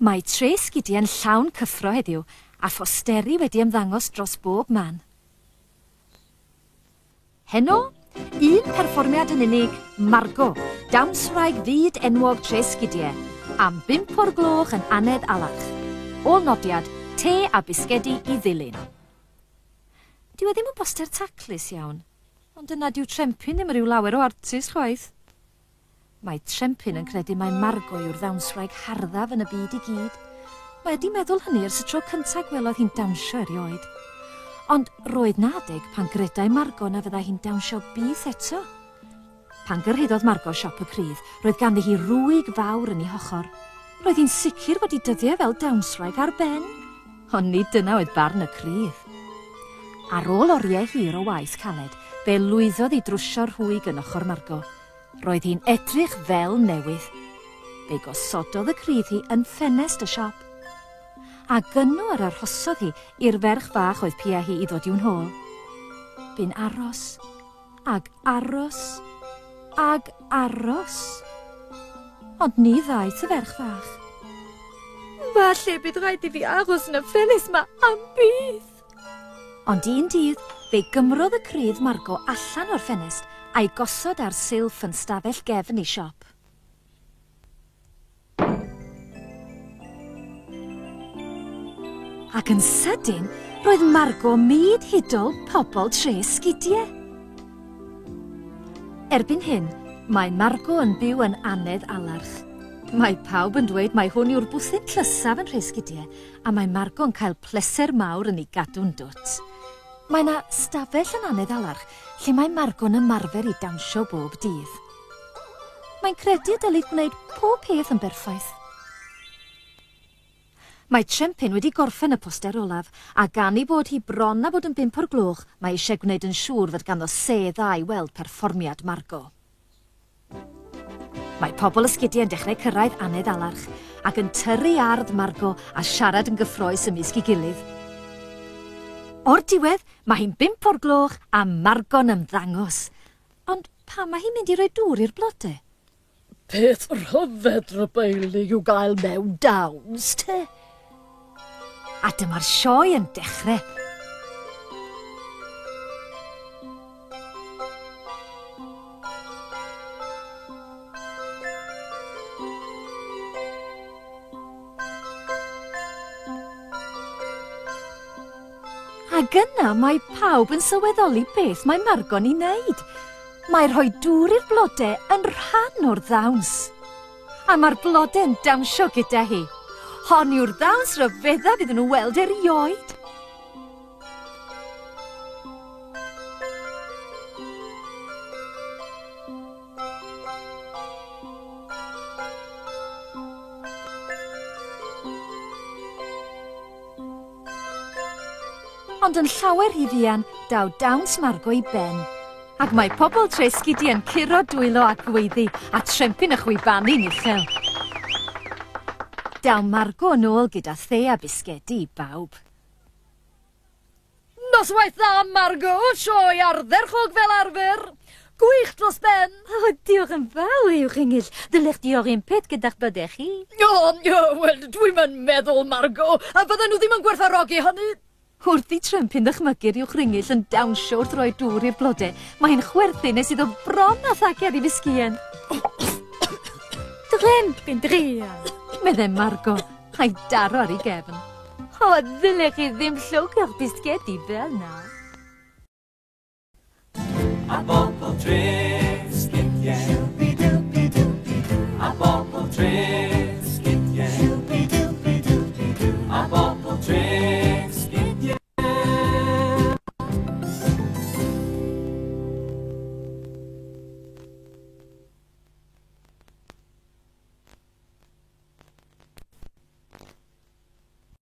Mae tres gidi yn llawn cyffro heddiw, a ffosteri wedi ymddangos dros bob man. Heno, un perfformiad yn unig, Margo, dawnswraig fyd enwog tres gidiau, am 5 o'r gloch yn Anedd Alarch. Ôl nodiad, te a bisgedi i ddilyn. Dyw e ddim yn boster taclus iawn, ond yna dyw trempyn ddim rhyw lawer o artist chwaith. Mae trempyn yn credu mae Margo yw'r ddawnswraig harddaf yn y byd i gyd. Mae wedi meddwl hynny ers y tro cyntaf gwelodd hi'n dawnsio erioed. Ond roedd nadeg pan gredai Margo na fyddai hi'n dawnsio byth eto. Pan gyrhaeddodd Margo siop y pridd, roedd ganddi hi rwig fawr yn ei hochor. Roedd hi'n sicr bod hi dyddiau fel dawnswraig ar ben, ond nid dyna oedd barn y cryf. Ar ôl oriau hir o waith caled, fe lwyddodd i drwsio'r rhwyg yn ochr Margo. Roedd hi'n edrych fel newydd. Fe gosododd y cryf hi yn ffenest y siop. A gynnw ar arhosodd hi i'r ferch fach oedd pia hi i ddod i'w nhôl. Bu'n aros, ag aros, ag aros. Ond ni ddaeth y ferch fach. Falle bydd rhaid i fi aros yn y ffenest ma am bydd. Ond un dydd, fe gymrodd y cryf Margo allan o'r ffenest a'i gosod ar silff yn stafell gefn ei siop. Ac yn sydyn, roedd Margo myd hudol pobl tres gidiau. Erbyn hyn, mae Margo yn byw yn Anedd Alarch. Mae pawb yn dweud mai hwn yw'r bwthyn tlysaf yn Rhesgidiau, a mae Margo yn cael pleser mawr yn ei gadw'n dwt. Mae yna stafell yn Anedd Alarch lle mae Margo yn ymarfer i dawnsio bob dydd. Mae'n credu y dylid gwneud pob peth yn berffaith. Mae trempyn wedi gorffen y poster olaf, a gan i bod hi bron a bod yn 5 o'r gloch, mae eisiau gwneud yn siŵr fod ganddo se dda i weld perfformiad Margo. Mae pobl ysgidi yn dechrau cyrraedd Anedd Alarch ac yn tyrru ardd Margo a siarad yn gyffrous ymysg ei gilydd. O'r diwedd, mae hi'n 5 o'r gloch a Margo'n ymddangos. Ond pa mae hi'n mynd i roi dŵr i'r blodau? Peth rhyfedd rybeili yw gael mewn dawns, te. A dyma'r sioe yn dechrau. Ac yna mae pawb yn sylweddoli beth mae Margo'n ei wneud. Mae rhoi dŵr i'r blodau yn rhan o'r ddawns. A mae'r blodau yn dawnsio gyda hi. Hon yw'r ddawns ryfeddaf iddyn nhw weld erioed. Ond yn llawer hyddian, daw dawns Margo i ben. Ac mae pobl Tresgidi yn curo dwylo ac gweiddi a trempyn y chwibani'n uchel. Daw Margo yn ôl gyda the a bisgedi i bawb. Noswaith dda, Margo, sioe ardderchog fel arfer. Gwych dros ben. O, diolch yn fawr, yw'ch Engill. Dylech diolch un peth gyda'ch bydech chi. Wel, dwi'n yn meddwl, Margo, a fydden nhw ddim yn gwerthfawrogi hynny. Wrth i trempyn ddychmygu'r i'w chringill yn dawnsio wrth roi dŵr i'r blodau, mae'n chwerthu nes iddo bron a thaced i fisgien. Trempyn drian, meddai Margo, a'i daro ar ei gefn. O, ddylech chi ddim llwg o'ch bisgedi fel na.